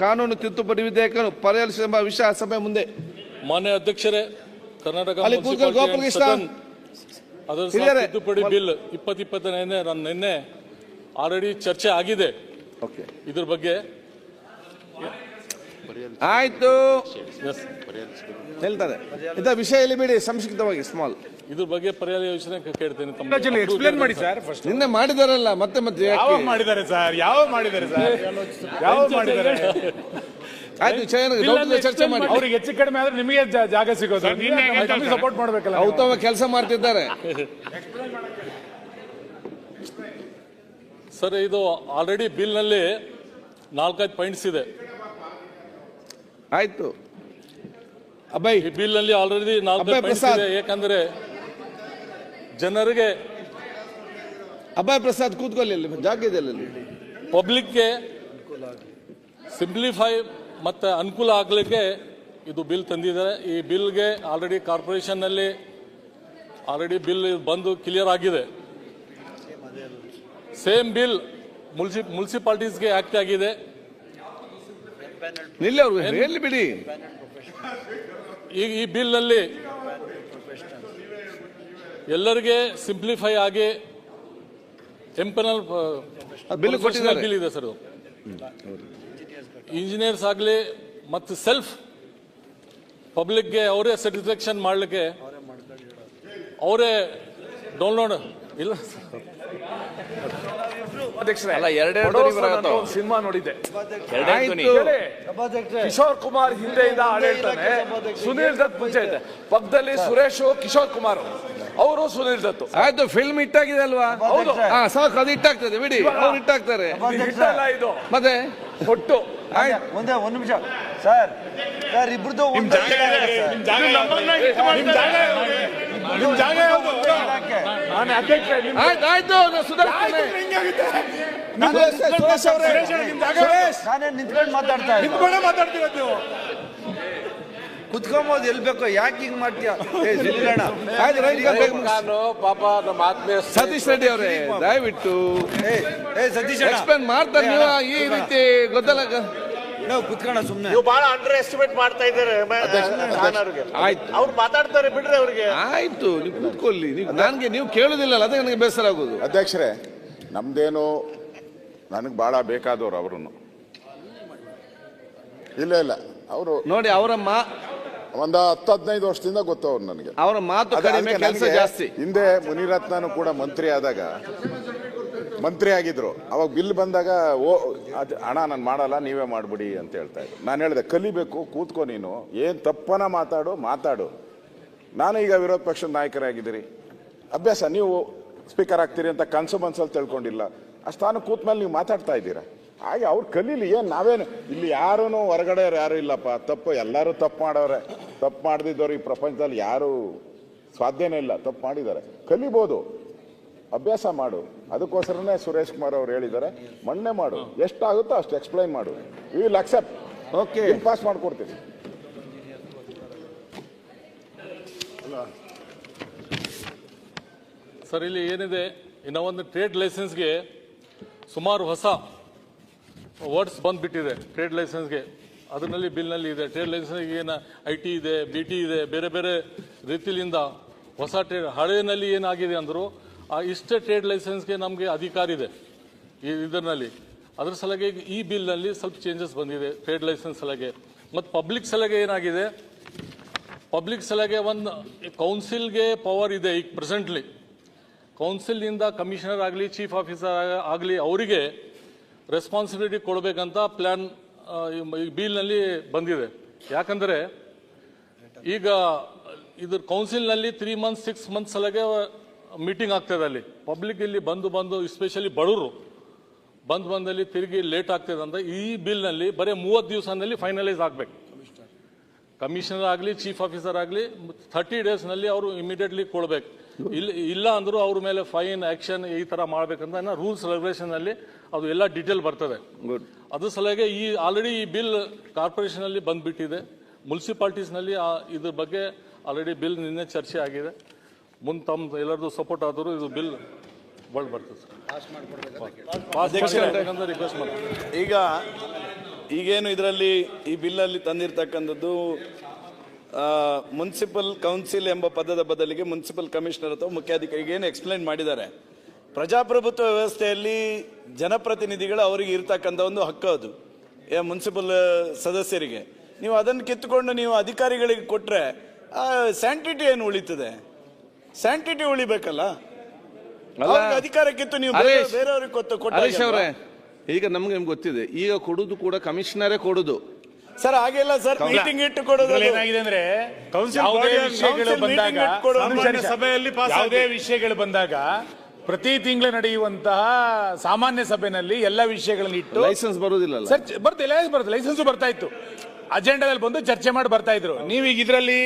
ಕಾನೂನು ತಿದ್ದುಪಡಿ ವಿಧೇಯಕವನ್ನು ಪರಿಹರಿಸುವ ವಿಷಯ ಸಭೆ ಮುಂದೆ. ಮಾನ್ಯ ಅಧ್ಯಕ್ಷರೇ, ಕರ್ನಾಟಕ ಗೋಪಾಲಕೃಷ್ಣ ತಿದ್ದುಪಡಿ ಬಿಲ್ 2029 ನಿನ್ನೆ ಆಲ್ರೆಡಿ ಚರ್ಚೆ ಆಗಿದೆ. ಇದ್ರ ಬಗ್ಗೆ ಆಯ್ತು ಹೇಳ್ತಾರೆ. ಇಂಥ ವಿಷಯ ಇಲ್ಲಿ ಬಿಡಿ, ಸಂಕ್ಷಿಪ್ತವಾಗಿ ಸ್ಮಾಲ್. ಇದ್ರ ಬಗ್ಗೆ ಪರ್ಯಾಯ ಯೋಜನೆ ಕೇಳ್ತೇನೆ. ಎಕ್ಸ್ಪ್ಲೇನ್ ಮಾಡಿ ಸರ್. ನಿನ್ನೆ ಮಾಡಿದಾರಲ್ಲ, ಮತ್ತೆ ಯಾವ ಮಾಡಿದ್ದಾರೆ ಸರ್? ಯಾವ ಮಾಡಿದ್ದಾರೆ ಸರ್? ಯಾವ ಮಾಡಿದ್ದಾರೆ? ಆಯ್ತು, ಚರ್ಚೆ ಮಾಡಿ. ಅವ್ರಿಗೆ ಹೆಚ್ಚು ಕಡಿಮೆ ಆದ್ರೆ ನಿಮಗೆ ಜಾಗ ಸಿಗೋದು. ಸಪೋರ್ಟ್ ಮಾಡ್ಬೇಕಲ್ಲ. ಉತ್ತಮ ಕೆಲಸ ಮಾಡ್ತಿದ್ದಾರೆ ಸರ್. ಇದು ಆಲ್ರೆಡಿ ಬಿಲ್ ನಲ್ಲಿ 4-5 ಪಾಯಿಂಟ್ಸ್ ಇದೆ. ಆಯ್ತು ಅಭಯ್, ಈ ಬಿಲ್ ನಲ್ಲಿ ಆಲ್ರೆಡಿ 4 ಪಾಯಿಂಟ್ಸ್ ಇದೆ. ಯಾಕಂದ್ರೆ ಜನರಿಗೆ ಅಭಯ್ ಪ್ರಸಾದ್ ಕೂತ್ಕೊಳ್ಳಿ, ಜಾಗ ಇದೆ ಅಲ್ಲಿ. ಪಬ್ಲಿಕ್ಗೆ ಸಿಂಪ್ಲಿಫೈ ಮತ್ತೆ ಅನುಕೂಲ ಆಗ್ಲಿಕ್ಕೆ ಇದು ಬಿಲ್ ತಂದಿದ್ದಾರೆ. ಈ ಬಿಲ್ಗೆ ಆಲ್ರೆಡಿ ಕಾರ್ಪೊರೇಷನ್ ನಲ್ಲಿ ಆಲ್ರೆಡಿ ಬಿಲ್ ಬಂದು ಕ್ಲಿಯರ್ ಆಗಿದೆ. ಸೇಮ್ ಬಿಲ್ ಮುನ್ಸಿಪಾಲಿಟೀಸ್ಗೆ ಆಕ್ಟ್ ಆಗಿದೆ. ನಿಲ್ಲಿ ಅವರು ಹೇಳಿ ಬಿಡಿ. ಈಗ ಈ ಬಿಲ್ ನಲ್ಲಿ ಎಲ್ಲರಿಗೆ ಸಿಂಪ್ಲಿಫೈ ಆಗಿ ಎಂಪನಲ್ ಬಿಲ್ ಇದೆ ಸರ್. ಇಂಜಿನಿಯರ್ಸ್ ಆಗಲಿ ಮತ್ತು ಸೆಲ್ಫ್ ಪಬ್ಲಿಕ್ಗೆ ಅವರೇ ಸ್ಯಾಟಿಸ್ಫ್ಯಾಕ್ಷನ್ ಮಾಡಲಿಕ್ಕೆ ಅವರೇ ಡೌನ್ಲೋಡ್ ಇಲ್ಲ. ಸಿನಿಮಾ ನೋಡಿದ್ದೆ. ಕಿಶೋರ್ ಕುಮಾರ್ ಹಿಂದೆಯಿಂದ ಆಡಳಿತಾನೆ, ಸುನೀಲ್ ದತ್ ಮುಂಚೆ ಇದೆ. ಪಕ್ಕದಲ್ಲಿ ಸುರೇಶ್, ಕಿಶೋರ್ ಕುಮಾರ್, ಅವರು ಸುನೀಲ್ ದತ್. ಆಯ್ತು, ಫಿಲ್ಮ್ ಹಿಟ್ಟಾಗಿದೆ ಅಲ್ವಾ? ಹೌದು, ಸಾಕು, ಅದು ಹಿಟ್ಟಾಗ್ತದೆ ಬಿಡಿ, ಅವ್ರು ಹಿಟ್ಟಾಗ್ತಾರೆ. ಇದು ಮತ್ತೆ ಒಟ್ಟು ಒಂದ್ ನಿಮಿಷ ಸರ್. ಸರ್ ಇಬ್ರದ್ದು ಆಯ್ತು, ನಾನೇ ನಿಂತ್ಕೊಂಡು ಮಾತಾಡ್ತಿರೋದು ನೀವು ಕುತ್ಕೊಂಬೋದು. ಎಲ್ ಬೇಕೋ, ಯಾಕೆ ಹಿಂಗ್ ಮಾಡ್ತೀಯ? ಪಾಪ ನಮ್ಮ ಆತ್ಮೀಯ ಸತೀಶ್ ರೆಡ್ಡಿ ಅವರೇ, ದಯವಿಟ್ಟು ಸತೀಶ್ ಎಕ್ಸ್ಪ್ಲೇನ್ ಮಾಡ್ತಾರೆ. ನೀವು ಈ ರೀತಿ ಗೊತ್ತಲ್ಲ, ನಾವು ಕುತ್ಕೋಣ ಸುಮ್ಮನೆ. ನೀವು ಬಹಳ ಅಂಡರ್ ಎಸ್ಟಿಮೇಟ್ ಮಾಡ್ತಾ ಇದ್ದಾರೆ. ಆಯ್ತು, ಅವ್ರು ಮಾತಾಡ್ತಾರೆ ಬಿಡ್ರಿ ಅವ್ರಿಗೆ. ಆಯ್ತು, ನೀವು ಕೂತ್ಕೊಳ್ಳಿ. ನನ್ಗೆ ನೀವು ಕೇಳುದಿಲ್ಲ, ಅದೇ ನನಗೆ ಬೇಸರ ಆಗೋದು. ಅಧ್ಯಕ್ಷರೇ, ನಮ್ದೇನು ನನಗೆ ಬಹಳ ಬೇಕಾದವ್ರು ಅವರು. ಇಲ್ಲ ಅವರು ನೋಡಿ, ಅವರ ಒಂದು 10-15 ವರ್ಷದಿಂದ ಗೊತ್ತವ್ರು ನನಗೆ. ಅವರ ಮಾತು ಕಡಿಮೆ, ಕೆಲಸ ಜಾಸ್ತಿ. ಹಿಂದೆ ಮುನಿರತ್ನನು ಕೂಡ ಮಂತ್ರಿ ಆದಾಗ, ಮಂತ್ರಿ ಆಗಿದ್ರು, ಅವಾಗ ಬಿಲ್ ಬಂದಾಗ ಹಣ ನಾನು ಮಾಡಲ್ಲ, ನೀವೇ ಮಾಡ್ಬಿಡಿ ಅಂತ ಹೇಳ್ತಾ ಇದ್ರು. ನಾನು ಹೇಳಿದೆ, ಕಲಿಬೇಕು, ಕೂತ್ಕೊ, ನೀನು ಏನು ತಪ್ಪನ ಮಾತಾಡು. ನಾನು ಈಗ ವಿರೋಧ ಪಕ್ಷದ ನಾಯಕರಾಗಿದ್ದೀರಿ, ಅಭ್ಯಾಸ. ನೀವು ಸ್ಪೀಕರ್ ಆಗ್ತೀರಿ ಅಂತ ಕನಸು ಮನಸ್ಸಲ್ಲಿ ತಿಳ್ಕೊಂಡಿಲ್ಲ. ಆ ಸ್ಥಾನ ಕೂತ ಮೇಲೆ ನೀವು ಮಾತಾಡ್ತಾ ಇದ್ದೀರಾ. ಹಾಗೆ ಅವ್ರು ಕಲೀಲಿ. ಏನು ನಾವೇನು ಇಲ್ಲಿ ಯಾರೂ ಹೊರಗಡೆ ಯಾರು ಇಲ್ಲಪ್ಪ. ತಪ್ಪು ಎಲ್ಲರೂ ತಪ್ಪು ಮಾಡೋರೆ. ತಪ್ಪು ಮಾಡದಿದ್ದವ್ರು ಈ ಪ್ರಪಂಚದಲ್ಲಿ ಯಾರು ಸಾಧ್ಯನೇ ಇಲ್ಲ. ತಪ್ಪು ಮಾಡಿದ್ದಾರೆ, ಕಲಿಬೋದು, ಅಭ್ಯಾಸ ಮಾಡು. ಅದಕ್ಕೋಸ್ಕರನೇ ಸುರೇಶ್ ಕುಮಾರ್ ಅವರು ಹೇಳಿದ್ದಾರೆ, ಮಣ್ಣೆ ಮಾಡು, ಎಷ್ಟಾಗುತ್ತೋ ಅಷ್ಟು ಎಕ್ಸ್ಪ್ಲೈನ್ ಮಾಡು. We will accept. Okay, pass ಮಾಡ್ಕೊಡ್ತೀನಿ. ಸರ್, ಇಲ್ಲಿ ಏನಿದೆ, ಇನ್ನು ಒಂದು ಟ್ರೇಡ್ ಲೈಸೆನ್ಸ್ಗೆ ಸುಮಾರು ಹೊಸ ವರ್ಡ್ಸ್ ಬಂದ್ಬಿಟ್ಟಿದೆ. ಟ್ರೇಡ್ ಲೈಸೆನ್ಸ್ಗೆ ಅದರಲ್ಲಿ ಬಿಲ್ನಲ್ಲಿ ಇದೆ. ಟ್ರೇಡ್ ಲೈಸೆನ್ಸ್ಗೆ ಏನು IT ಇದೆ, BT ಇದೆ, ಬೇರೆ ಬೇರೆ ರೀತಿಯಿಂದ ಹೊಸ ಟ್ರೇಡ್. ಹಳೆಯಲ್ಲಿ ಏನಾಗಿದೆ ಅಂದರು, ಆ ಇಷ್ಟೇ ಟ್ರೇಡ್ ಲೈಸೆನ್ಸ್ಗೆ ನಮಗೆ ಅಧಿಕಾರ ಇದೆ ಇದರಲ್ಲಿ. ಅದ್ರ ಸಲಗೆ ಈ ಬಿಲ್ನಲ್ಲಿ ಸ್ವಲ್ಪ ಚೇಂಜಸ್ ಬಂದಿದೆ ಟ್ರೇಡ್ ಲೈಸೆನ್ಸ್ ಸಲಗೆ. ಮತ್ತು ಪಬ್ಲಿಕ್ ಸಲಗೆ ಏನಾಗಿದೆ, ಪಬ್ಲಿಕ್ ಸಲಗೆ ಒಂದು ಕೌನ್ಸಿಲ್ಗೆ ಪವರ್ ಇದೆ ಈಗ ಪ್ರೆಸೆಂಟ್ಲಿ. ಕೌನ್ಸಿಲ್ನಿಂದ ಕಮಿಷನರ್ ಆಗಲಿ, ಚೀಫ್ ಆಫೀಸರ್ ಆಗಲಿ, ಅವರಿಗೆ ರೆಸ್ಪಾನ್ಸಿಬಿಲಿಟಿ ಕೊಡಬೇಕಂತ ಪ್ಲ್ಯಾನ್ ಈ ಬಿಲ್ನಲ್ಲಿ ಬಂದಿದೆ. ಯಾಕಂದರೆ ಈಗ ಇದ್ರ ಕೌನ್ಸಿಲ್ನಲ್ಲಿ 3 months 6 months ಸಲಗೆ ಮೀಟಿಂಗ್ ಆಗ್ತದೆ. ಅಲ್ಲಿ ಪಬ್ಲಿಕ್ ಇಲ್ಲಿ ಬಂದು ಎಸ್ಪೆಷಲಿ ಬಡವರು ಬಂದಲ್ಲಿ ತಿರುಗಿ ಲೇಟ್ ಆಗ್ತದೆ ಅಂತ ಈ ಬಿಲ್ನಲ್ಲಿ ಬರೀ 30 ದಿವಸದಲ್ಲಿ ಫೈನಲೈಸ್ ಆಗಬೇಕು. ಕಮಿಷನರ್ ಆಗಲಿ, ಚೀಫ್ ಆಫೀಸರ್ ಆಗಲಿ 30 daysನಲ್ಲಿ ಅವರು ಇಮಿಡಿಯೇಟ್ಲಿ ಕೊಡಬೇಕು. ಇಲ್ಲ ಅಂದರೂ ಅವ್ರ ಮೇಲೆ ಫೈನ್, ಆಕ್ಷನ್ ಈ ಥರ ಮಾಡಬೇಕಂತ ರೂಲ್ಸ್ ರೆಗ್ಯುಲೇಷನಲ್ಲಿ ಅದು ಎಲ್ಲ ಡೀಟೇಲ್ ಬರ್ತದೆ. ಅದ್ರ ಸಲುವಾಗಿ ಆಲ್ರೆಡಿ ಈ ಬಿಲ್ ಕಾರ್ಪೊರೇಷನಲ್ಲಿ ಬಂದ್ಬಿಟ್ಟಿದೆ. ಮುನ್ಸಿಪಾಲ್ಟೀಸ್ನಲ್ಲಿ ಇದ್ರ ಬಗ್ಗೆ ಆಲ್ರೆಡಿ ಬಿಲ್ ನಿನ್ನೆ ಚರ್ಚೆ ಆಗಿದೆ. ಮುಂದೆ ತಮ್ಮ ಎಲ್ಲರದು ಸಪೋರ್ಟ್ ಆದರೂ ಇದು ಬಿಲ್ ಬರ್ತದೆ. ರಿಕ್ವೆಸ್ಟ್ ಮಾಡ್ತೀನಿ. ಈಗ ಈಗೇನು ಇದರಲ್ಲಿ ಈ ಬಿಲ್ಲಲ್ಲಿ ತಂದಿರತಕ್ಕಂಥದ್ದು ಮುನ್ಸಿಪಲ್ ಕೌನ್ಸಿಲ್ ಎಂಬ ಪದದ ಬದಲಿಗೆ ಮುನ್ಸಿಪಲ್ ಕಮಿಷನರ್ ಅಥವಾ ಮುಖ್ಯಾಧಿಕಾರಿಗೆ ಏನು ಎಕ್ಸ್ಪ್ಲೈನ್ ಮಾಡಿದ್ದಾರೆ. ಪ್ರಜಾಪ್ರಭುತ್ವ ವ್ಯವಸ್ಥೆಯಲ್ಲಿ ಜನಪ್ರತಿನಿಧಿಗಳು ಅವರಿಗೆ ಇರ್ತಕ್ಕಂಥ ಒಂದು ಹಕ್ಕು, ಅದು ಮುನ್ಸಿಪಲ್ ಸದಸ್ಯರಿಗೆ. ನೀವು ಅದನ್ನು ಕಿತ್ತುಕೊಂಡು ನೀವು ಅಧಿಕಾರಿಗಳಿಗೆ ಕೊಟ್ಟರೆ ಸ್ಯಾಂಟಿಟಿ ಏನು ಉಳಿತದೆ? ಸ್ಯಾಂಟಿಟಿ ಉಳಿಬೇಕಲ್ಲ, ಅಧಿಕಾರ ಕಿತ್ತು ನೀವು ಬೇರೆಯವ್ರಿಗೆ ಹರೀಶ್ ಅವರೇ, ಈಗ ನಮ್ಗೆ ಗೊತ್ತಿದೆ, ಈಗ ಕೊಡುದು ಕೂಡ ಕಮಿಷನರೇ ಕೊಡುದು ಸರ್. ಹಾಗೆಲ್ಲ ಸರ್, ಮೀಟಿಂಗ್ ಇಟ್ಟು ಕೊಡೋದು ಏನಾಗಿದೆ ಅಂದ್ರೆ ಯಾವುದೇ ವಿಷಯಗಳು ಬಂದಾಗ ಪ್ರತಿ ತಿಂಗಳು ನಡೆಯುವಂತಹ ಸಾಮಾನ್ಯ ಸಭೆಯಲ್ಲಿ ಎಲ್ಲ ವಿಷಯಗಳನ್ನು ಇಟ್ಟು ಲೈಸೆನ್ಸ್ ಬರುವುದಿಲ್ಲ ಸರ್, ಬರುತ್ತೆ ಲೈಸೆನ್ಸ್ ಬರ್ತಾ ಇತ್ತು, ಅಜೆಂಡಾದಲ್ಲಿ ಬಂದು ಚರ್ಚೆ ಮಾಡಿ ಬರ್ತಾ ಇದ್ರು. ನೀವೀಗ ಇದರಲ್ಲಿ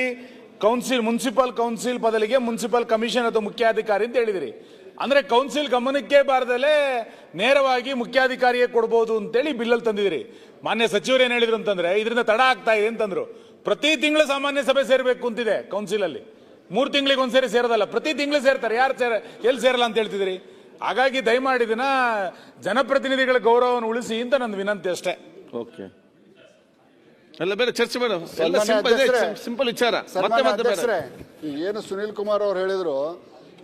ಮುನ್ಸಿಪಲ್ ಕೌನ್ಸಿಲ್ ಬದಲಿಗೆ ಮುನ್ಸಿಪಲ್ ಕಮಿಷನ್ ಅಥವಾ ಮುಖ್ಯಾಧಿಕಾರಿ ಅಂತ ಹೇಳಿದಿರಿ. ಅಂದ್ರೆ ಕೌನ್ಸಿಲ್ ಗಮನಕ್ಕೆ ಬಾರದಲ್ಲೇ ನೇರವಾಗಿ ಮುಖ್ಯಾಧಿಕಾರಿಗೆ ಕೊಡಬಹುದು ಅಂತೇಳಿ ಬಿಲ್ಲಲ್ಲಿ ತಂದಿದಿರಿ. ಮಾನ್ಯ ಸಚಿವರು ಏನ್ ಹೇಳಿದ್ರು ಅಂತಂದ್ರೆ ಇದರಿಂದ ತಡ ಆಗ್ತಾ ಇದೆ ಅಂತಂದ್ರು. ಪ್ರತಿ ತಿಂಗಳು ಸಾಮಾನ್ಯ ಸಭೆ ಸೇರ್ಬೇಕು ಅಂತಿದೆ ಕೌನ್ಸಿಲ್ ಅಲ್ಲಿ. 3 ತಿಂಗಳಿಗೆ ಒಂದ್ಸರಿ ಸೇರೋದಲ್ಲ, ಪ್ರತಿ ತಿಂಗಳು ಸೇರ್ತಾರೆ. ಯಾರು ಎಲ್ಲಿ ಸೇರಲ್ಲ ಅಂತ ಹೇಳ್ತಿದ್ರಿ? ಹಾಗಾಗಿ ದಯಮಾಡಿ ಇದನ್ನ ಜನಪ್ರತಿನಿಧಿಗಳ ಗೌರವವನ್ನು ಉಳಿಸಿ ಅಂತ ನನ್ನ ವಿನಂತಿ ಅಷ್ಟೇ. ಓಕೆ, ಎಲ್ಲ ಬೇರೆ ಚರ್ಚೆ ಬೇಡ, ಸಿಂಪಲ್ ವಿಚಾರ. ಏನು ಸುನೀಲ್ ಕುಮಾರ್ ಅವರು ಹೇಳಿದ್ರು,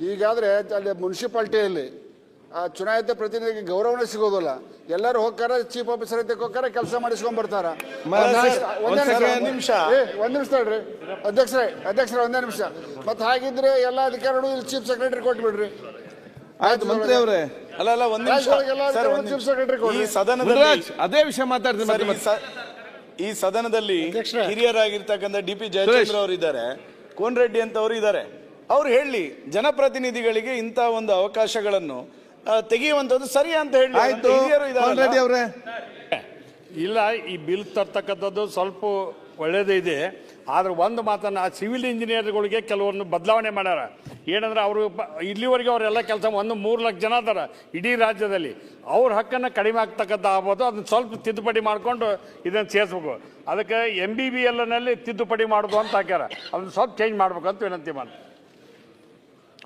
ಈಗಾದ್ರೆ ಅಲ್ಲಿ ಮುನ್ಸಿಪಾಲಿಟಿಯಲ್ಲಿ ಚುನಾಯಿತ ಪ್ರತಿನಿಧಿಗೆ ಗೌರವನೇ ಸಿಗೋದಿಲ್ಲ. ಎಲ್ಲರೂ ಹೋಗ್ತಾರೆ, ಚೀಫ್ ಆಫೀಸರ್ ಅಂತ ಹೋಗ್ತಾರೆ, ಕೆಲಸ ಮಾಡಿಸ್ಕೊಂಡ್ ಬರ್ತಾರ. ಒಂದ್ ನಿಮಿಷ ತಡ್ರಿ ಅಧ್ಯಕ್ಷರೇ, ಒಂದೇ ನಿಮಿಷ. ಮತ್ತೆ ಹಾಗಿದ್ರೆ ಎಲ್ಲ ಅಧಿಕಾರಿಗಳು ಇಲ್ಲಿ ಚೀಫ್ ಸೆಕ್ರೆಟರಿ ಕೊಟ್ಬಿಡ್ರಿ. ಆಯ್ತು ಮಂತ್ರಿ ಅವರೇ. ಅಲ್ಲ ಒಂದ್ ನಿಮಿಷ ಚೀಫ್ ಸೆಕ್ರೆಟರಿ ಕೊಡ್ರಿ. ಅದೇ ವಿಷಯ ಮಾತಾಡ್ತೀನಿ. ಈ ಸದನದಲ್ಲಿ ಹಿರಿಯರಾಗಿರ್ತಕ್ಕಂಥ DP ಜಯಚಂದ್ರ ಅವರು ಇದ್ದಾರೆ, ಕೋನ್ ರೆಡ್ಡಿ ಅಂತ ಅವರು ಇದ್ದಾರೆ. ಅವ್ರು ಹೇಳಿ ಜನಪ್ರತಿನಿಧಿಗಳಿಗೆ ಇಂಥ ಒಂದು ಅವಕಾಶಗಳನ್ನು ತೆಗೆಯುವಂಥದ್ದು ಸರಿ ಅಂತ ಹೇಳಿ. ರೆಡ್ಡಿ ಅವರೇ, ಇಲ್ಲ, ಈ ಬಿಲ್ ತರ್ತಕ್ಕಂಥದ್ದು ಸ್ವಲ್ಪ ಒಳ್ಳೇದೇ ಇದೆ. ಆದ್ರೆ ಒಂದು ಮಾತನ್ನ ಸಿವಿಲ್ ಇಂಜಿನಿಯರ್ಗಳಿಗೆ ಕೆಲವೊಂದು ಬದಲಾವಣೆ ಮಾಡ್ಯಾರ. ಏನಂದ್ರೆ ಅವರು ಇಲ್ಲಿವರೆಗೆ ಅವರೆಲ್ಲ ಕೆಲಸ 3 ಲಕ್ಷ ಜನ ಅದಾರ ಇಡೀ ರಾಜ್ಯದಲ್ಲಿ. ಅವ್ರ ಹಕ್ಕನ್ನು ಕಡಿಮೆ ಆಗ್ತಕ್ಕಂಥ ಆಗ್ಬೋದು. ಅದನ್ನ ಸ್ವಲ್ಪ ತಿದ್ದುಪಡಿ ಮಾಡಿಕೊಂಡು ಇದನ್ನು ಸೇರಿಸ್ಬೇಕು. ಅದಕ್ಕೆ MBBL ತಿದ್ದುಪಡಿ ಮಾಡೋದು ಅಂತ ಹಾಕ್ಯಾರ. ಅದನ್ನ ಸ್ವಲ್ಪ ಚೇಂಜ್ ಮಾಡ್ಬೇಕು ಅಂತ ವಿನಂತಿ ಮಾಡಿ.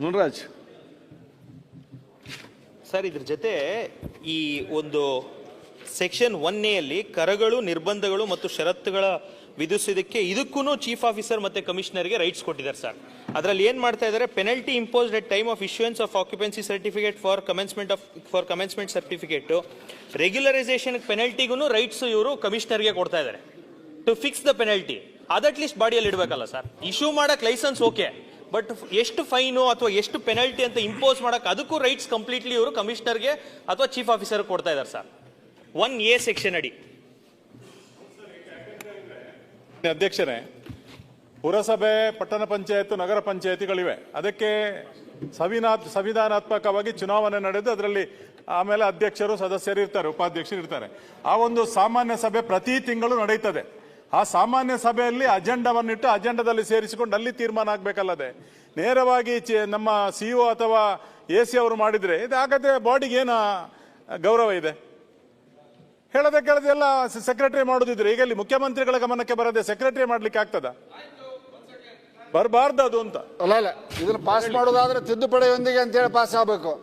ಮುನ್ರಾಜ್ ಸರ್, ಇದ್ರ ಜೊತೆ ಈ ಒಂದು ಸೆಕ್ಷನ್ 1A ಕರಗಳು, ನಿರ್ಬಂಧಗಳು ಮತ್ತು ಷರತ್ತುಗಳ ವಿಧಿಸೋದಕ್ಕೆ ಇದಕ್ಕೂ ಚೀಫ್ ಆಫೀಸರ್ ಮತ್ತೆ ಕಮಿಷನರ್ಗೆ ರೈಟ್ಸ್ ಕೊಟ್ಟಿದ್ದಾರೆ ಸರ್. ಅದರಲ್ಲಿ ಏನ್ ಮಾಡ್ತಾ ಇದ್ದಾರೆ, penalty imposed at time of issuance of occupancy certificate for commencement certificate, regularisation ಪೆನಲ್ಟಿಗೂ ರೈಟ್ಸ್ ಇವರು ಕಮಿಷನರ್ಗೆ ಕೊಡ್ತಾ ಇದ್ದಾರೆ ಟು ಫಿಕ್ಸ್ ದ ಪೆನಲ್ಟಿ. ಅದು ಅಟ್ಲೀಸ್ಟ್ ಬಾಡಿಯಲ್ಲಿ ಇಡಬೇಕಲ್ಲ ಸರ್. ಇಶ್ಯೂ ಮಾಡಕ್ ಲೈಸೆನ್ಸ್ ಓಕೆ, ಬಟ್ ಎಷ್ಟು ಫೈನು ಅಥವಾ ಎಷ್ಟು ಪೆನಲ್ಟಿ ಅಂತ ಇಂಪೋಸ್ ಮಾಡಕ್ ಅದಕ್ಕೂ ರೈಟ್ಸ್ ಕಂಪ್ಲೀಟ್ಲಿ ಇವರು ಕಮಿಷನರ್ಗೆ ಅಥವಾ ಚೀಫ್ ಆಫೀಸರ್ ಕೊಡ್ತಾ ಇದ್ದಾರೆ ಸರ್ 1A ಸೆಕ್ಷನ್ ಅಡಿ. ಅಧ್ಯಕ್ಷರೇ, ಪುರಸಭೆ, ಪಟ್ಟಣ ಪಂಚಾಯತ್, ನಗರ ಪಂಚಾಯತಿಗಳಿವೆ. ಅದಕ್ಕೆ ಸಂವಿಧಾನಾತ್ಮಕವಾಗಿ ಚುನಾವಣೆ ನಡೆದು ಅದರಲ್ಲಿ ಆಮೇಲೆ ಅಧ್ಯಕ್ಷರು, ಸದಸ್ಯರು ಇರ್ತಾರೆ, ಉಪಾಧ್ಯಕ್ಷರು ಇರ್ತಾರೆ. ಆ ಒಂದು ಸಾಮಾನ್ಯ ಸಭೆ ಪ್ರತಿ ತಿಂಗಳು ನಡೆಯುತ್ತದೆ. ಆ ಸಾಮಾನ್ಯ ಸಭೆಯಲ್ಲಿ ಅಜೆಂಡಾವನ್ನಿಟ್ಟು ಅಜೆಂಡಾದಲ್ಲಿ ಸೇರಿಸಿಕೊಂಡು ಅಲ್ಲಿ ತೀರ್ಮಾನ ಆಗ್ಬೇಕಲ್ಲದೆ ನೇರವಾಗಿ ನಮ್ಮ CEO ಅಥವಾ AC ಅವರು ಮಾಡಿದ್ರೆ ಇದಾಗದೆ ಬಾಡಿಗೆ ಏನು ಗೌರವ ಇದೆ? ಹೇಳದೆ ಕೇಳದೆ ಎಲ್ಲ ಸೆಕ್ರೆಟರಿ ಮಾಡೋದಿದ್ರೆ ಈಗ ಇಲ್ಲಿ ಮುಖ್ಯಮಂತ್ರಿಗಳ ಗಮನಕ್ಕೆ ಬರದೆ ಸೆಕ್ರೆಟರಿ ಮಾಡ್ಲಿಕ್ಕೆ ಆಗ್ತದ? ಬರಬಾರ್ದು ಅದು ಅಂತ. ಅಲ್ಲ, ಇದನ್ನ ಪಾಸ್ ಮಾಡೋದಾದ್ರೆ ತಿದ್ದುಪಡಿಯೊಂದಿಗೆ ಅಂತ ಹೇಳಿ ಪಾಸ್ ಆಗಬೇಕು.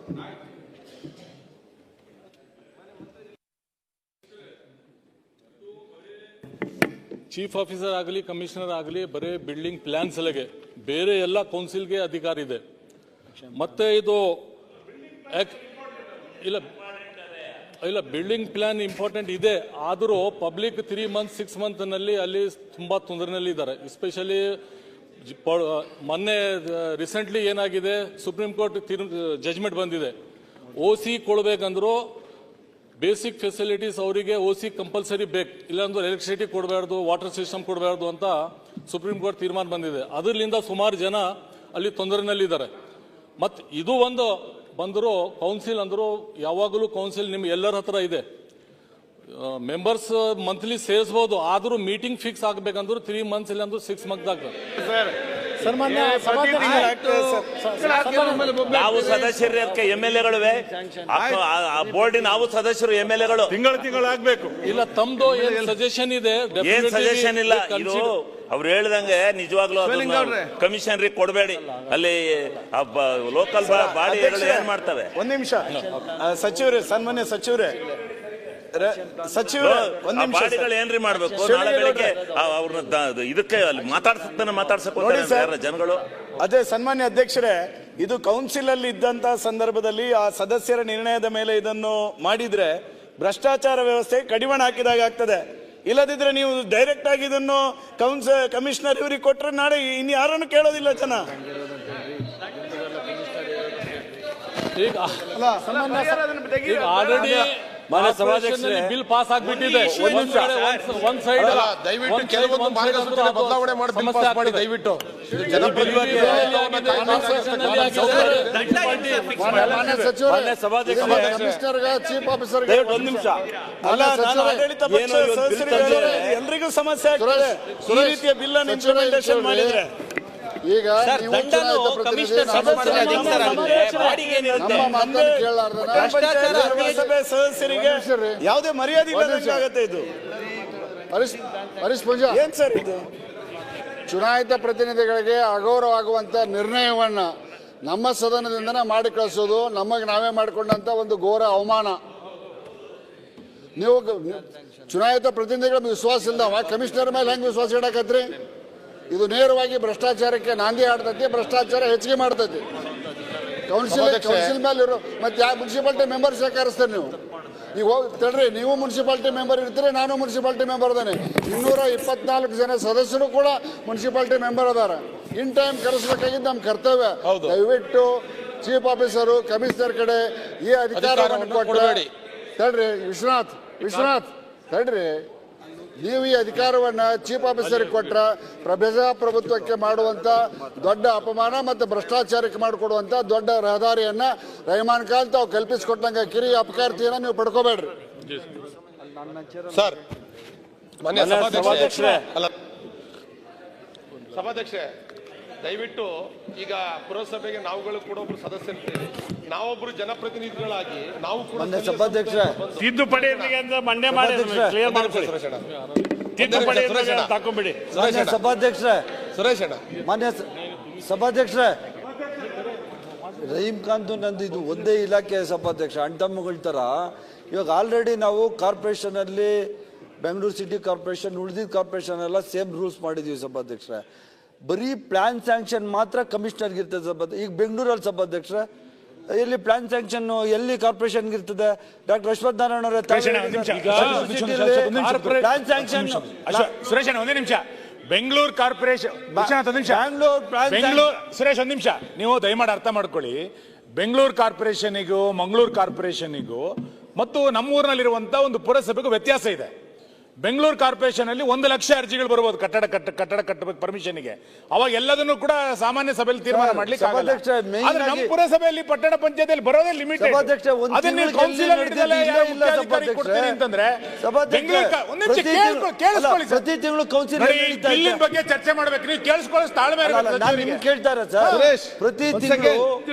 ಚೀಫ್ ಆಫೀಸರ್ ಆಗಲಿ, ಕಮಿಷನರ್ ಆಗಲಿ, ಬರೀ ಬಿಲ್ಡಿಂಗ್ ಪ್ಲಾನ್ಸ್ ಅಲ್ಲಿಗೆ, ಬೇರೆ ಎಲ್ಲ ಕೌನ್ಸಿಲ್ಗೆ ಅಧಿಕಾರ ಇದೆ. ಮತ್ತೆ ಇದು ಇಲ್ಲ ಬಿಲ್ಡಿಂಗ್ ಪ್ಲಾನ್ ಇಂಪಾರ್ಟೆಂಟ್ ಇದೆ. ಆದರೂ ಪಬ್ಲಿಕ್ 3 months 6 months ನಲ್ಲಿ ಅಲ್ಲಿ ತುಂಬಾ ತೊಂದರೆನಲ್ಲಿ ಇದ್ದಾರೆ. ಎಸ್ಪೆಷಲಿ ಮೊನ್ನೆ ರೀಸೆಂಟ್ಲಿ ಏನಾಗಿದೆ, ಸುಪ್ರೀಂ ಕೋರ್ಟ್ ಜಜ್ಮೆಂಟ್ ಬಂದಿದೆ. OC ಕೊಡ್ಬೇಕಂದ್ರು ಬೇಸಿಕ್ ಫೆಸಿಲಿಟೀಸ್ ಅವರಿಗೆ OC ಕಂಪಲ್ಸರಿ ಬೇಕು, ಇಲ್ಲಾಂದ್ರೆ ಎಲೆಕ್ಟ್ರಿಸಿಟಿ ಕೊಡಬಾರ್ದು, ವಾಟರ್ ಸಿಸ್ಟಮ್ ಕೊಡಬಾರ್ದು ಅಂತ ಸುಪ್ರೀಂ ಕೋರ್ಟ್ ತೀರ್ಮಾನ ಬಂದಿದೆ. ಅದರಿಂದ ಸುಮಾರು ಜನ ಅಲ್ಲಿ ತೊಂದರೆನಲ್ಲಿದ್ದಾರೆ. ಮತ್ತು ಇದು ಒಂದು ಬಂದರೂ ಕೌನ್ಸಿಲ್ ಅಂದರೂ ಯಾವಾಗಲೂ ಕೌನ್ಸಿಲ್ ನಿಮ್ಮ ಎಲ್ಲರ ಹತ್ರ ಇದೆ. ಮೆಂಬರ್ಸ್ ಮಂತ್ಲಿ ಸೇರಿಸಬಹುದು, ಆದರೂ ಮೀಟಿಂಗ್ ಫಿಕ್ಸ್ ಆಗಬೇಕಂದ್ರೆ 3 months ಇಲ್ಲಾಂದ್ರೆ 6 months ಆಗ್ತದೆ. ನಾವು ಸದಸ್ಯರು MLAಗಳು ಬೋರ್ಡ್, ನಾವು ಸದಸ್ಯರು MLAಗಳು ತಿಂಗಳು ಆಗ್ಬೇಕು. ಇಲ್ಲ ತಮ್ದು ಏನ್ ಸಜೆಷನ್ ಇದೆ? ಏನ್ ಸಜೆಷನ್ ಇಲ್ಲ. ಇದು ಅವ್ರು ಹೇಳ್ದಂಗೆ ನಿಜವಾಗ್ಲೂ ಕಮಿಷನರಿಗೆ ಕೊಡಬೇಡಿ. ಅಲ್ಲಿ ಲೋಕಲ್ ಬಾಡಿಗಳು ಏನ್ ಮಾಡ್ತವೆ? ಒಂದ್ ನಿಮಿಷ ಸಚಿವರೇ, ಸನ್ಮಾನ್ಯ ಸಚಿವರೇ, ಸಚಿವರು ಒಂದ್ ನಿಮಿಷ ಬಾಡಿಗಳು ಏನ್ರಿ ಮಾಡ್ಬೇಕು? ನಾಳೆ ಬೆಳಿಗ್ಗೆ ಅವ್ರನ್ನ ಇದಕ್ಕೆ ಅಲ್ಲಿ ಮಾತಾಡ್ಸಕ್ ಜನಗಳು. ಅದೇ ಸನ್ಮಾನ್ಯ ಅಧ್ಯಕ್ಷರೇ, ಇದು ಕೌನ್ಸಿಲ್ ಅಲ್ಲಿ ಇದ್ದಂತ ಸಂದರ್ಭದಲ್ಲಿ ಆ ಸದಸ್ಯರ ನಿರ್ಣಯದ ಮೇಲೆ ಇದನ್ನು ಮಾಡಿದ್ರೆ ಭ್ರಷ್ಟಾಚಾರ ವ್ಯವಸ್ಥೆ ಕಡಿವಾಣ ಹಾಕಿದಾಗ ಆಗ್ತದೆ. ಇಲ್ಲದಿದ್ರೆ ನೀವು ಡೈರೆಕ್ಟ್ ಆಗಿ ಇದನ್ನು ಕಮಿಷನರ್ ಇವರಿಗೆ ಕೊಟ್ರೆ ನಾಳೆ ಇನ್ನು ಯಾರನ್ನು ಕೇಳೋದಿಲ್ಲ ಜನ. ಆಲ್ರೆಡಿ ಬಿಲ್ ಪಾಸ್ ಆಗ್ಬಿಟ್ಟಿದೆ. ಒಂದ್ ಸೈಡ್ ದಯವಿಟ್ಟು ಕೆಲವೊಂದು ಮಾರ್ಗಸೂಚಿಗಳ ಬದಲಾವಣೆ ಮಾಡಿ ಬಿಲ್ ಪಾಸ್ ಮಾಡಿ ದಯವಿಟ್ಟು. ಚೀಫ್ ಆಫೀಸರ್ಗೆ ಒಂದ್ ನಿಮಿಷ ಅಲ್ಲ, ನಾನು ಆಡಳಿತ ಪಕ್ಷ ಸದಸ್ಯರಿಗೆ ಎಲ್ರಿಗೂ ಸಮಸ್ಯೆ ಆಗ್ತದೆ ಈ ರೀತಿಯ ಬಿಲ್ ಅನ್ನು ಇಂಪ್ಲಿಮೆಂಟೇಷನ್ ಮಾಡಿದ್ರೆ. ಈಗ ಸಭೆ ಸದಸ್ಯರಿಗೆ ಯಾವುದೇ ಮರ್ಯಾದೆ ಇಲ್ಲದಂಗಾಗತ್ತೆ ಇದು. ಹರೀಶ್ ಪೂಜಾ, ಏನ್ ಸರ್ ಇದು? ಚುನಾಯಿತ ಪ್ರತಿನಿಧಿಗಳಿಗೆ ಅಗೌರವ ಆಗುವಂತ ನಿರ್ಣಯವನ್ನ ನಮ್ಮ ಸದನದಿಂದನೇ ಮಾಡಿ ಕಳಿಸೋದು ನಮಗೆ ನಾವೇ ಮಾಡಿಕೊಂಡಂತ ಒಂದು ಘೋರ ಅವಮಾನ. ನೀವು ಚುನಾಯಿತ ಪ್ರತಿನಿಧಿಗಳ ವಿಶ್ವಾಸ ಇಲ್ಲದವ ಕಮಿಷನರ್ ಮೇಲೆ ಹೆಂಗ್ ವಿಶ್ವಾಸ ಇಡಕತ್ರಿ? ಇದು ನೇರವಾಗಿ ಭ್ರಷ್ಟಾಚಾರಕ್ಕೆ ನಾಂದಿ ಆಡ್ತೈತಿ, ಭ್ರಷ್ಟಾಚಾರ ಹೆಚ್ಚಿಗೆ ಮಾಡ್ತೈತಿ. ಕೌನ್ಸಿಲ್ ಮೇಲೆ ಇರೋ ಮತ್ತೆ ಯಾವ ಮುನ್ಸಿಪಾಲಿಟಿ ಮೆಂಬರ್ಸ್ ಕರೆಸ್ತಾರೆ ನೀವು? ಈಗ ಹೋಗಿ ತಡ್ರಿ, ನೀವು ಮುನ್ಸಿಪಾಲಿಟಿ ಮೆಂಬರ್ ಇರ್ತೀರಿ, ನಾನು ಮುನ್ಸಿಪಾಲಿಟಿ ಮೆಂಬರ್ ಅದಾನೆ. 224 ಜನ ಸದಸ್ಯರು ಕೂಡ ಮುನ್ಸಿಪಾಲಿಟಿ ಮೆಂಬರ್ ಅದಾರ. ಇನ್ ಟೈಮ್ ಕರೆಸಬೇಕಾಗಿದ್ದು ನಮ್ಮ ಕರ್ತವ್ಯ. ದಯವಿಟ್ಟು ಚೀಫ್ ಆಫೀಸರು ಕಮಿಷನರ್ ಕಡೆ ಈ ಅಧಿಕಾರವನ್ನು ಕೊಟ್ಟಬೇಡಿ. ತಡ್ರಿ ವಿಶ್ವನಾಥ್ ತಡ್ರಿ, ನೀವು ಈ ಅಧಿಕಾರವನ್ನು ಚೀಫ್ ಆಫೀಸರ್ಗೆ ಕೊಟ್ರ ಪ್ರಜಾಪ್ರಭುತ್ವಕ್ಕೆ ಮಾಡುವಂತ ದೊಡ್ಡ ಅಪಮಾನ ಮತ್ತು ಭ್ರಷ್ಟಾಚಾರಕ್ಕೆ ಮಾಡಿಕೊಡುವಂತ ದೊಡ್ಡ ರಹದಾರಿಯನ್ನ ರಹಮಾನ್ ಖಾನ್ ತಾವು ಕಲ್ಪಿಸಿಕೊಟ್ಟಂಗೆ ಕಿರಿಯ ಅಪಕಾರ್ತಿಯನ್ನ ನೀವು ಪಡ್ಕೋಬೇಡ್ರಿ. ಸರ್, ಮಾನ್ಯ ಸಭಾಧ್ಯಕ್ಷರೇ, ದಯವಿಟ್ಟು ಈಗ ಪುರಸಭೆಗೆ ನಾವುಗಳು ಕೂಡ ಒಬ್ರು ಸದಸ್ಯರಿದ್ದೇವೆ. ನಾವೊಬ್ರು ಜನಪ್ರತಿನಿಧಿಗಳಾಗಿ ನಾವು ಕೂಡ ತಿದ್ದುಪಡಿ ಮಂಡ್ಯ ಮಾಡಿ ಕ್ಲಿಯರ್ ಮಾಡ್ಕೊಳ್ಳಿ. ತಿದ್ದುಪಡಿ ತಕೊಂಬಿಡಿ. ಸಭಾಧ್ಯಕ್ಷರೇ, ಸುರೇಶ್ ಅಣ್ಣ, ಮಾನ್ಯ ಸಭಾಧ್ಯಕ್ಷರೇ, ರಹೀಮ್ ಖಾನ್ ನಂದು ಇದು ಒಂದೇ ಇಲಾಖೆ ಸಭಾಧ್ಯಕ್ಷ, ಅಣ್ತಮ್ಮಗಳ ಥರ. ಇವಾಗ ಆಲ್ರೆಡಿ ನಾವು ಕಾರ್ಪೊರೇಷನ್ ಅಲ್ಲಿ ಬೆಂಗಳೂರು ಸಿಟಿ ಕಾರ್ಪೊರೇಷನ್, ಉಳಿದಿದ್ದ ಕಾರ್ಪೊರೇಷನ್ ಎಲ್ಲ ಸೇಮ್ ರೂಲ್ಸ್ ಮಾಡಿದೀವಿ ಸಭಾಧ್ಯಕ್ಷರೇ. ಬರೀ ಪ್ಲಾನ್ ಸ್ಯಾಂಕ್ಷನ್ ಮಾತ್ರ ಕಮಿಷನರ್ಗೆ ಇರ್ತದೆ ಸಭಾಧ್ಯಕ್ಷ. ಈಗ ಬೆಂಗಳೂರಲ್ಲಿ ಸಭಾಧ್ಯಕ್ಷರೇ ಎಲ್ಲಿ ಪ್ಲಾನ್ ಸ್ಯಾಂಕ್ಷನ್ ಎಲ್ಲಿ ಕಾರ್ಪೊರೇಷನ್ಗೆ ಇರ್ತದೆ? ಡಾಕ್ಟರ್ ಅಶ್ವಥ್ ನಾರಾಯಣ ಅವರ ಪ್ಲಾನ್ ಸ್ಯಾಂಕ್ಷನ್. ಸುರೇಶ್ ಒಂದೇ ನಿಮಿಷ. ಬೆಂಗಳೂರು ಕಾರ್ಪೊರೇಷನ್ ಬೆಂಗಳೂರು ಸುರೇಶ್ ಒಂದ್ ನಿಮಿಷ, ನೀವು ದಯಮಾಡಿ ಅರ್ಥ ಮಾಡ್ಕೊಳ್ಳಿ. ಬೆಂಗಳೂರು ಕಾರ್ಪೊರೇಷನಿಗೂ ಮಂಗಳೂರು ಕಾರ್ಪೊರೇಷನಿಗೂ ಮತ್ತು ನಮ್ಮೂರಿನಲ್ಲಿರುವಂತ ಒಂದು ಪುರಸಭೆಗೂ ವ್ಯತ್ಯಾಸ ಇದೆ. ಬೆಂಗಳೂರು ಕಾರ್ಪೊರೇಷನ್ ಅಲ್ಲಿ 1 ಲಕ್ಷ ಅರ್ಜಿಗಳು ಬರ್ಬೋದು ಕಟ್ಟಡ ಕಟ್ಟಬೇಕು ಪರ್ಮಿಷನ್ಗೆ. ಅವಾಗ ಎಲ್ಲದನ್ನು ಕೂಡ ಸಾಮಾನ್ಯ ಸಭೆಯಲ್ಲಿ ತೀರ್ಮಾನ ಮಾಡ್ಲಿಕ್ಕೆ ಆಗಲ್ಲ. ಆದ್ರೆ ನಮ್ಮ ಪುರಸಭೆಯಲ್ಲಿ ಪಟ್ಟಣ ಪಂಚಾಯತಿಯಲ್ಲಿ ಬರೋದೇ ಲಿಮಿಟೆಡ್. ಅದನ್ನ ಕೌನ್ಸಿಲ್ ಕೊಡ್ತೀನಿ ಅಂತಂದ್ರೆ ಪ್ರತಿ ತಿಂಗಳು ಕೌನ್ಸಿಲ್ ಬಿಲ್ಲಿನ ಬಗ್ಗೆ ಚರ್ಚೆ ಮಾಡ್ಬೇಕು. ನೀವು ಕೇಳಿಸ್ಕೊಳ್ಳೋ ತಾಳ್ಮೆ ಕೇಳ್ತಾರ ಸರ್? ಪ್ರತಿ ತಿಂಗಳು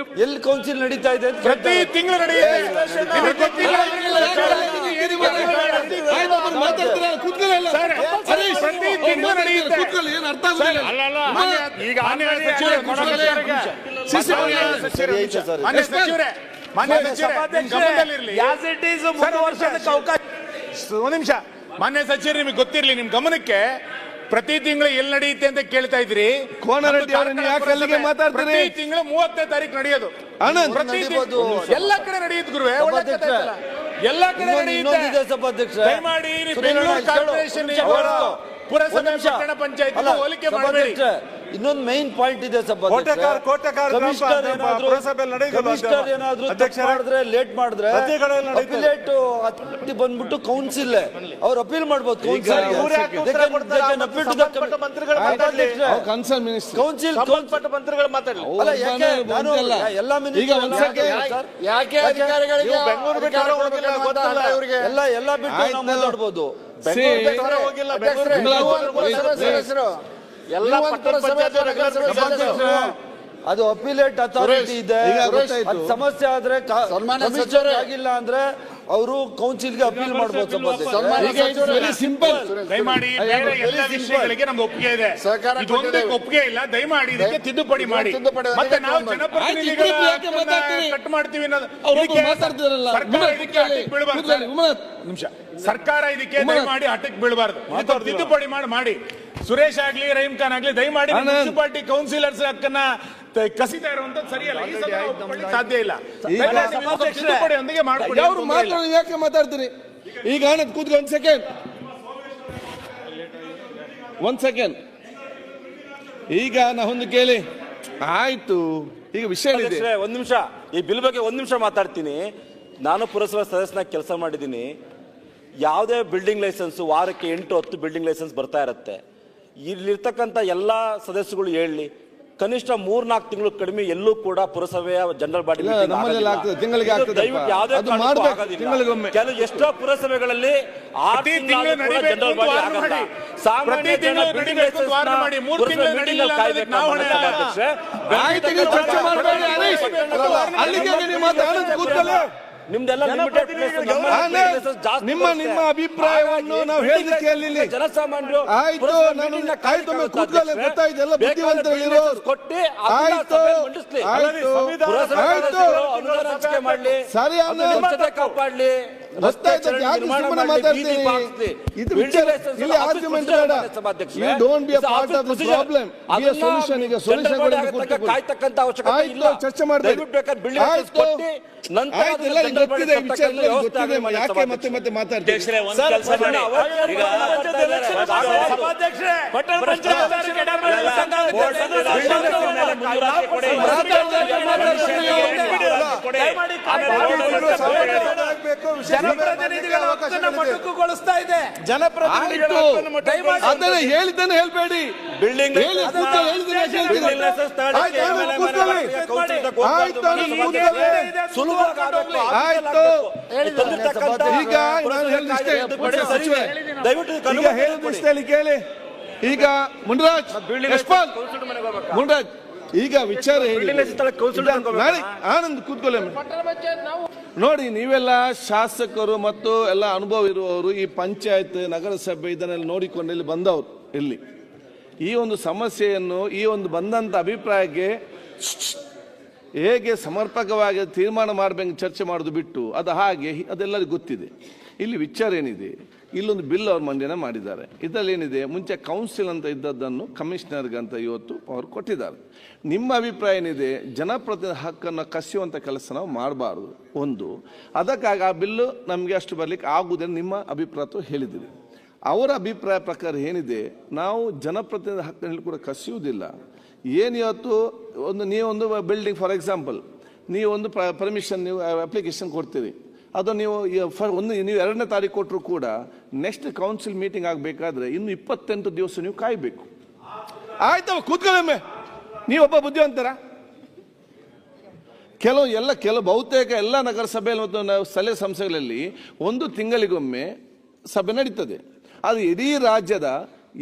ಎಲ್ಲಿ ಕೌನ್ಸಿಲ್ ನಡೀತಾ ಇದೆ? ಪ್ರತಿ ತಿಂಗಳು ನಡೆಯುತ್ತೆ. ನಿಮಿಷ ಮಾನ್ಯ ಸಚಿವರು, ನಿಮಗೆ ಗೊತ್ತಿರಲಿ, ನಿಮ್ ಗಮನಕ್ಕೆ ಪ್ರತಿ ತಿಂಗಳು ಎಲ್ಲಿ ನಡೆಯುತ್ತೆ ಅಂತ ಕೇಳ್ತಾ ಇದ್ರಿ. ಪ್ರತಿ ತಿಂಗಳು 30ನೇ ತಾರೀಕು ನಡೆಯೋದು. ಎಲ್ಲ ಕಡೆ ನಡೆಯುತ್ತೆ ಗುರುವೆ, ಎಲ್ಲ ಕಡೆ ನಡೆಯುತ್ತೆ. ದಯಮಾಡಿ ಬೆಂಗಳೂರು ಕಾರ್ಪೊರೇಷನ್ ಪುರಸಭೆ ಪಟ್ಟಣ ಪಂಚಾಯತ್ ಹೋಲಿಕೆ ಮಾಡಬೇಡಿ. ಇನ್ನೊಂದು ಮೈನ್ ಪಾಯಿಂಟ್ ಇದೆ ಮಾಡಿದ್ರೆ ಲೇಟ್ ಮಾಡಿದ್ರೆ ಬಂದ್ಬಿಟ್ಟು ಕೌನ್ಸಿಲ್ ಅವ್ರು ಅಪೀಲ್ ಮಾಡ್ಬೋದು. ಎಲ್ಲ ಬಿಟ್ಟು ನಾವು ಮಾತಾಡ್ಬೋದು. ಅದು ಅಪಿಲೇಟ್ ಅಥಾರಿಟಿ ಇದೆ. ಅದು ಸಮಸ್ಯೆ ಆದ್ರೆ ಕಮಿಷನರ್ ಆಗಿಲ್ಲ ಅಂದ್ರೆ ಅವರು ಕೌನ್ಸಿಲ್ಗೆ ಅಪೀಲ್ ಮಾಡಬಹುದು. ಸಿಂಪಲ್. ದಯಮಾಡಿ ಬೇರೆ ಎಲ್ಲ ವಿಷಯಗಳಿಗೆ ನಮ್ಗೆ ಒಪ್ಪಿಗೆ ಇದೆ, ಇದೊಂದು ಒಪ್ಪಿಗೆ ಇಲ್ಲ. ದಯಮಾಡಿ ಇದಕ್ಕೆ ತಿದ್ದುಪಡಿ ಮಾಡಿ. ಮತ್ತೆ ನಾವು ಜನಪ್ರತಿನಿಧಿಗಳ ಕಟ್ ಮಾಡ್ತೀವಿ ಸರ್ಕಾರ ಇದಕ್ಕೆ ದಯಮಾಡಿ ಹಠಕ್ಕೆ ಬೀಳಬಾರ್ದು. ತಿದ್ದುಪಡಿ ಮಾಡಿ. ಸುರೇಶ್ ಆಗ್ಲಿ ರಹೀಂ ಖಾನ್ ಆಗ್ಲಿ ದಯಮಾಡಿ ಮುನ್ಸಿಪಾಲಿಟಿ ಕೌನ್ಸಿಲರ್ಸ್ ಹಕ್ಕನ್ನ ಕಸಿತಾ ಇರುವಂತದ್ದು ಸರಿಯಲ್ಲ. ಈ ಸಲ ಒಪ್ಕೊಳ್ಳಿಕ್ಕೆ ಸಾಧ್ಯ ಇಲ್ಲ. ತಿದ್ದುಪಡಿಯೊಂದಿಗೆ ಮಾಡ್ಕೊಳ್ಳಿ. ಅವ್ರು ಮಾತಾಡೋದು ಯಾಕೆ ಮಾತಾಡ್ತೀರಿ? ಈಗ ಆನಂದ್ ಕೂತ್ಕೊ ಒಂದ್ ಸೆಕೆಂಡ್. ಈಗ ನಾವೊಂದು ಕೇಳಿ ಆಯ್ತು. ಈಗ ವಿಷಯ ಒಂದ್ ನಿಮಿಷ ಈ ಬಿಲ್ ಬಗ್ಗೆ ಒಂದ್ ನಿಮಿಷ ಮಾತಾಡ್ತೀನಿ. ನಾನು ಪುರಸಭಾ ಸದಸ್ಯನಾಗಿ ಕೆಲಸ ಮಾಡಿದ್ದೀನಿ. ಯಾವುದೇ ಬಿಲ್ಡಿಂಗ್ ಲೈಸೆನ್ಸ್ ವಾರಕ್ಕೆ 8-10 ಬಿಲ್ಡಿಂಗ್ ಲೈಸೆನ್ಸ್ ಬರ್ತಾ ಇರುತ್ತೆ. ಇಲ್ಲಿರ್ತಕ್ಕಂಥ ಎಲ್ಲ ಸದಸ್ಯಗಳು ಹೇಳಿ ಕನಿಷ್ಠ 3-4 ತಿಂಗಳು ಕಡಿಮೆ ಎಲ್ಲೂ ಕೂಡ ಪುರಸಭೆಯ ಜನರಲ್ ಬಾಡಿ ಕೆಲವು ಎಷ್ಟೋ ಪುರಸಭೆಗಳಲ್ಲಿ 6 ತಿಂಗಳು ಜನರಲ್ ಬಾಡಿ ಆಗಲ್ಲ. ಸಾಮಾನ್ಯ ಜನ ಬಿಲ್ಡಿಂಗ್ ಲೈಸೆನ್ಸ್ ನಿಮ್ದೆಲ್ಲ ನಿಮ್ಮ ಅಭಿಪ್ರಾಯವನ್ನು ನಾವು ಹೇಳಿದ ಕೇಳಲಿಲ್ಲ. ಜನಸಾಮಾನ್ಯರು ಆಯ್ತು, ಗೊತ್ತಾಯ್ತು, ಎಲ್ಲ ಬುದ್ಧಿವಂತರು ಕೊಟ್ಟು ಮಾಡ್ಲಿ, ಸರಿ ಕಾಪಾಡ್ಲಿ, ಕಾಯ್ತಕ್ಕಂತ ಅವಶ್ಯಕತೆ ಇಲ್ಲ. ಚರ್ಚೆ ಮಾಡ್ಬೇಕು. ಯಾಕೆ ಮತ್ತೆ ಮತ್ತೆ ಮಾತಾಡ್ತೀವಿ? ಅದನ್ನ ಹೇಳಿದ್ದನ್ನು ಹೇಳ್ಬೇಡಿ. ಬಿಲ್ಡಿಂಗ್ ಆಯ್ತು. ಈಗ ನಾನು ಹೇಳಿದಷ್ಟೇ ಕೇಳಿ. ಈಗ ಮುನ್ರಾಜ್ ಈಗ ವಿಚಾರ ಹೇಳಿ. ಆನಂದ್ ಕೂತ್ಕೊಳ್ಳಿ. ನೋಡಿ, ನೀವೆಲ್ಲ ಶಾಸಕರು ಮತ್ತು ಎಲ್ಲ ಅನುಭವ ಇರುವವರು, ಈ ಪಂಚಾಯತ್ ನಗರಸಭೆ ಇದನ್ನೆಲ್ಲ ನೋಡಿಕೊಂಡು ಇಲ್ಲಿ ಬಂದವರು. ಇಲ್ಲಿ ಈ ಒಂದು ಸಮಸ್ಯೆಯನ್ನು, ಈ ಒಂದು ಬಂದಂತ ಅಭಿಪ್ರಾಯಕ್ಕೆ ಹೇಗೆ ಸಮರ್ಪಕವಾಗಿ ತೀರ್ಮಾನ ಮಾಡಬೇಕು ಚರ್ಚೆ ಮಾಡೋದು ಬಿಟ್ಟು ಅದು ಹಾಗೆ ಅದೆಲ್ಲರಿಗೂ ಗೊತ್ತಿದೆ. ಇಲ್ಲಿ ವಿಚಾರ ಏನಿದೆ, ಇಲ್ಲೊಂದು ಬಿಲ್ ಅವ್ರು ಮಂಡನೆ ಮಾಡಿದ್ದಾರೆ. ಇದರಲ್ಲಿ ಏನಿದೆ, ಮುಂಚೆ ಕೌನ್ಸಿಲ್ ಅಂತ ಇದ್ದದ್ದನ್ನು ಕಮಿಷನರ್ಗಂತ ಇವತ್ತು ಅವರು ಕೊಟ್ಟಿದ್ದಾರೆ. ನಿಮ್ಮ ಅಭಿಪ್ರಾಯ ಏನಿದೆ, ಜನಪ್ರತಿನಿಧಿ ಹಕ್ಕನ್ನು ಕಸಿಯುವಂಥ ಕೆಲಸ ನಾವು ಮಾಡಬಾರ್ದು. ಒಂದು, ಅದಕ್ಕಾಗಿ ಆ ಬಿಲ್ಲು ನಮಗೆ ಅಷ್ಟು ಬರಲಿಕ್ಕೆ ಆಗುವುದನ್ನು ನಿಮ್ಮ ಅಭಿಪ್ರಾಯ ಹೇಳಿದ್ದೀರಿ. ಅವರ ಅಭಿಪ್ರಾಯ ಪ್ರಕಾರ ಏನಿದೆ, ನಾವು ಜನಪ್ರತಿನಿಧಿ ಹಕ್ಕನ್ನು ಕೂಡ ಕಸಿಯುವುದಿಲ್ಲ. ಏನು ಇವತ್ತು ನೀವೊಂದು ಬಿಲ್ಡಿಂಗ್, ಫಾರ್ ಎಕ್ಸಾಂಪಲ್ ನೀವೊಂದು ಪರ್ಮಿಷನ್ ನೀವು ಅಪ್ಲಿಕೇಶನ್ ಕೊಡ್ತೀರಿ, ಅದು ನೀವು ನೀವು 2ನೇ ತಾರೀಕು ಕೊಟ್ಟರು ಕೂಡ ನೆಕ್ಸ್ಟ್ ಕೌನ್ಸಿಲ್ ಮೀಟಿಂಗ್ ಆಗಬೇಕಾದ್ರೆ ಇನ್ನು 28 ದಿವಸ ನೀವು ಕಾಯಬೇಕು. ಆಯ್ತವ, ಕೂತ್ಕೊಳ್ಳೊಮ್ಮೆ. ನೀವೊಬ್ಬ ಬುದ್ಧಿವಂತರ? ಕೆಲವು ಬಹುತೇಕ ಎಲ್ಲ ನಗರಸಭೆಯಲ್ಲಿ ಮತ್ತು ಸ್ಥಳೀಯ ಸಂಸ್ಥೆಗಳಲ್ಲಿ 1 ತಿಂಗಳಿಗೊಮ್ಮೆ ಸಭೆ ನಡೀತದೆ. ಅದು ಇಡೀ ರಾಜ್ಯದ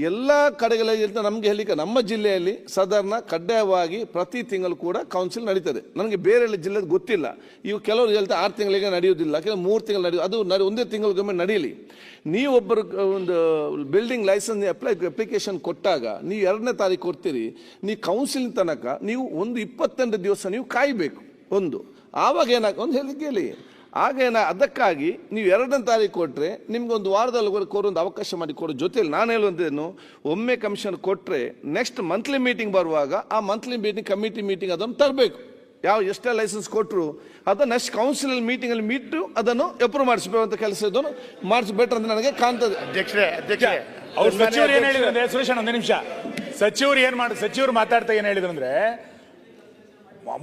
ಎಲ್ಲ ಕಡೆಗಳಲ್ಲಿ ನಮಗೆ ಹೇಳಿಕೆ, ನಮ್ಮ ಜಿಲ್ಲೆಯಲ್ಲಿ ಸಾಧಾರಣ ಕಡ್ಡಾಯವಾಗಿ ಪ್ರತಿ ತಿಂಗಳು ಕೂಡ ಕೌನ್ಸಿಲ್ ನಡೀತದೆ. ನನಗೆ ಬೇರೆ ಜಿಲ್ಲೆದು ಗೊತ್ತಿಲ್ಲ. ಇವು ಕೆಲವರು ಹೇಳ್ತಾರೆ 6 ತಿಂಗಳಿಗೆ ನಡೆಯುವುದಿಲ್ಲ, ಕೆಲವು 3 ತಿಂಗಳು ನಡೆಯುವುದು. ಅದು 1 ತಿಂಗಳಿಗೊಮ್ಮೆ ನಡೆಯಲಿ. ನೀವೊಬ್ಬರು ಒಂದು ಬಿಲ್ಡಿಂಗ್ ಲೈಸೆನ್ಸ್ ಅಪ್ಲಿಕೇಶನ್ ಕೊಟ್ಟಾಗ ನೀವು 2ನೇ ತಾರೀಕು ಕೊಡ್ತೀರಿ, ನೀವು ಕೌನ್ಸಿಲ್ ತನಕ ನೀವು 28 ದಿವಸ ನೀವು ಕಾಯಬೇಕು. ಆವಾಗ ಒಂದು ಹೇಳಿ ಕೇಳಿ. ಅದಕ್ಕಾಗಿ ನೀವು 2ನೇ ತಾರೀಕು ಕೊಟ್ಟರೆ ನಿಮ್ಗೆ 1 ವಾರದಲ್ಲಿ ಕೋರೊಂದು ಅವಕಾಶ ಮಾಡಿ ಕೊಡೋ ಜೊತೆಯಲ್ಲಿ ನಾನು ಹೇಳುವಂಥದ್ದೇನು, ಒಮ್ಮೆ ಕಮಿಷನ್ ಕೊಟ್ಟರೆ ನೆಕ್ಸ್ಟ್ ಮಂತ್ಲಿ ಮೀಟಿಂಗ್ ಬರುವಾಗ ಆ ಮಂತ್ಲಿ ಮೀಟಿಂಗ್ ಕಮಿಟಿ ಮೀಟಿಂಗ್ ಅದನ್ನು ತರಬೇಕು. ಎಷ್ಟೇ ಲೈಸೆನ್ಸ್ ಕೊಟ್ಟರು ಅದನ್ನು ನೆಕ್ಸ್ಟ್ ಕೌನ್ಸಿಲ್ ಮೀಟಿಂಗಲ್ಲಿ ಮೀಟು ಅದನ್ನು ಅಪ್ರೂವ್ ಮಾಡಿಸಬೇಕಂತ ಕೆಲಸ ಇದನ್ನು ಮಾಡಿಸ್ಬೇಟ್ರೆ ಅಂತ ನನಗೆ ಕಾಣ್ತದೆ. ಅವ್ರು ಸಚಿವರು ಏನು ಹೇಳಿದ್ರು ಅಂದ್ರೆ, ಸುರೇಶ್ ಒಂದು ನಿಮಿಷ, ಸಚಿವರು ಮಾತಾಡ್ತಾ ಏನು ಹೇಳಿದ್ರು ಅಂದ್ರೆ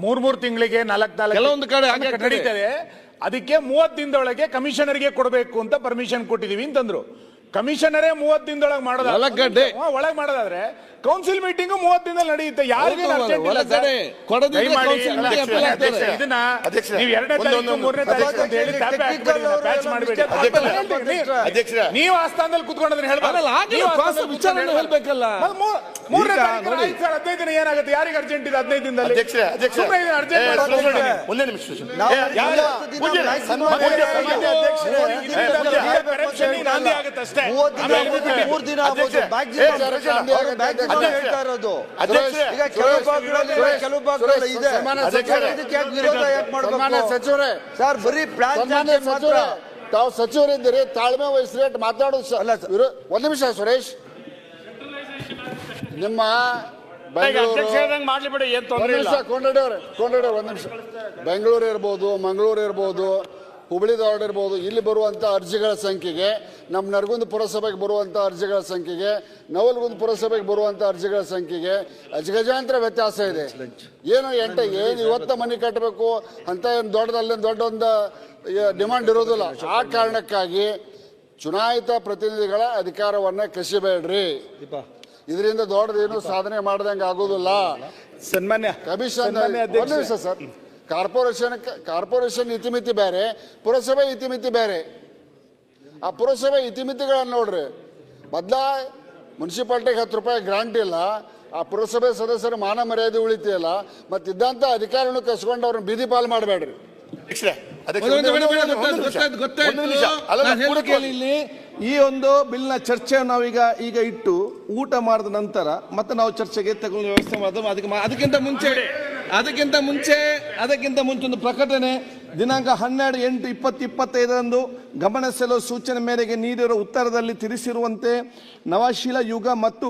3 ತಿಂಗಳಿಗೆ 4 ಕೆಲವೊಂದು ಕಡೆ ನಡೀತದೆ, ಅದಕ್ಕೆ 30 ದಿನದೊಳಗೆ ಕಮಿಷನರ್ಗೆ ಕೊಡಬೇಕು ಅಂತ ಪರ್ಮಿಷನ್ ಕೊಟ್ಟಿದೀವಿ ಅಂತಂದ್ರು. ಕಮಿಷನರೇ 30 ದಿನದೊಳಗೆ ಒಳಗೆ ಮಾಡೋದಾದ್ರೆ ಕೌನ್ಸಿಲ್ ಮೀಟಿಂಗ್ 30 ದಿನದಲ್ಲಿ ನಡೆಯುತ್ತೆ. ಯಾರಿಗೆ ಇದನ್ನ ನೀವು 2ನೇ ತಾರೀಕು 3ನೇ ತಾರೀಕು ಅಂತ ಹೇಳಿ ಪ್ಯಾಚ್ ಮಾಡಬೇಡಿ. ನೀವು ಆ ಸ್ಥಾನದಲ್ಲಿ ಕುತ್ಕೊಂಡ್ರೆ ಹೇಳ್ಬೇಕಲ್ಲ. 3ನೇ ಈಗ ತಾರೀಕು ನೋಡಿ. ಆಯ್ತು ಸರ್, 15 ದಿನ ಏನಾಗುತ್ತೆ? ಯಾರಿಗೆ ಅರ್ಜೆಂಟ್ ಇದೆ 15 ದಿನದಲ್ಲಿ? ಅಧ್ಯಕ್ಷರೇ, ಅಧ್ಯಕ್ಷರೇ. ಸುಮ್ನೆ ಇದನ್ನ urgent ಮಾಡ್ಕೊಂಡು ಒಂದೇ ನಿಮಿಷ corruption ಗೆ ನಾಂದಿ ಆಗುತ್ತೆ ಅಷ್ಟೇ. ಮೂರ್ ದಿನ ಆಗ್ಬೋದು, maximum ಹೇಳ್ತಾ ಇರೋದು. ಈಗ ಕೆಲವು ಭಾಗಗಳಲ್ಲಿ ಇದೆ. ಇದಕ್ಕೆ ಯಾಕೆ ವಿರೋಧ ಯಾಕೆ ಮಾಡ್ಬೇಕು? ಸಚಿವರೇ ಸರ್ ಬರೀ ಪ್ಲಾನ್ ಮಾತ್ರ. ತಾವು ಸಚಿವರಿದ್ದೀರಿ, ತಾಳ್ಮೆ ವಹಿಸ್ರಿ, ಮಾತಾಡೋದು ಒಂದ್ ನಿಮಿಷ ಸುರೇಶ್. ನಿಮ್ಮ ಮಾಡ್ಲಿ ಬಿಡಿ, ಏನ್ ತೊಂದ್ರೆ ಇಲ್ಲ. ಕೊಂಡೋಡಿ ಒಂದ್ ನಿಮಿಷ. ಬೆಂಗಳೂರು ಇರ್ಬೋದು, ಮಂಗಳೂರು ಇರ್ಬೋದು, ಹುಬ್ಳಿ ಧಾರವಾಡ ಇರ್ಬೋದು, ಇಲ್ಲಿ ಬರುವಂತ ಅರ್ಜಿಗಳ ಸಂಖ್ಯೆಗೆ, ನಮ್ಮ ನರಗುಂದ ಪುರಸಭೆಗೆ ಬರುವಂತ ಅರ್ಜಿಗಳ ಸಂಖ್ಯೆಗೆ, ನವಲಗುಂದ ಪುರಸಭೆಗೆ ಬರುವಂತ ಅರ್ಜಿಗಳ ಸಂಖ್ಯೆಗೆ ಅಜಗಜಾಂತರ ವ್ಯತ್ಯಾಸ ಇದೆ. ಏನು ಇವತ್ತ ಮನೆ ಕಟ್ಟಬೇಕು ಅಂತ ಏನು ದೊಡ್ಡ ಒಂದು ಡಿಮಾಂಡ್ ಇರೋದಿಲ್ಲ. ಆ ಕಾರಣಕ್ಕಾಗಿ ಚುನಾಯಿತ ಪ್ರತಿನಿಧಿಗಳ ಅಧಿಕಾರವನ್ನ ಕಸಿಬೇಡ್ರಿ. ಇದರಿಂದ ದೊಡ್ಡದೇನು ಸಾಧನೆ ಮಾಡ್ದಂಗೆ ಆಗೋದಿಲ್ಲ. ಸನ್ಮಾನ್ಯ ಕಮಿಷನ್ ಒಂದು ನಿಮಿಷ ಸರ್. ಕಾರ್ಪೊರೇಷನ್ ಇತಿಮಿತಿ ಬೇರೆ, ಪುರಸಭೆ ಇತಿಮಿತಿ ಬೇರೆ. ಆ ಪುರಸಭೆ ಇತಿಮಿತಿಗಳನ್ನ ನೋಡ್ರಿ. ಮೊದ್ಲ ಮುನ್ಸಿಪಾಲ್ಟಿಗೆ 10 ರೂಪಾಯಿ ಗ್ರಾಂಟ್ ಇಲ್ಲ, ಆ ಪುರಸಭೆ ಸದಸ್ಯರ ಮಾನ ಮರ್ಯಾದೆ ಉಳಿತಿಲ್ಲ, ಮತ್ತಿದ್ದಂತ ಅಧಿಕಾರವನ್ನು ಕಸ್ಕೊಂಡು ಅವ್ರನ್ನ ಬೀದಿ ಪಾಲು ಮಾಡಬೇಡ್ರಿ. ಇಲ್ಲಿ ಈ ಒಂದು ಬಿಲ್ನ ಚರ್ಚೆ ನಾವೀಗ ಇಟ್ಟು ಊಟ ಮಾಡಿದ ನಂತರ ಮತ್ತೆ ನಾವು ಚರ್ಚೆಗೆ ತಗೊಂಡು ವ್ಯವಸ್ಥೆ ಮಾಡೋದು. ಅದಕ್ಕಿಂತ ಮುಂಚೆ ಒಂದು ಪ್ರಕಟಣೆ. ದಿನಾಂಕ 12/8/2025 ಗಮನ ಸೆಳೆಯುವ ಸೂಚನೆ ಮೇರೆಗೆ ನೀಡಿರುವ ಉತ್ತರದಲ್ಲಿ ತಿಳಿಸಿರುವಂತೆ ನವಶಿಲಾ ಯುಗ ಮತ್ತು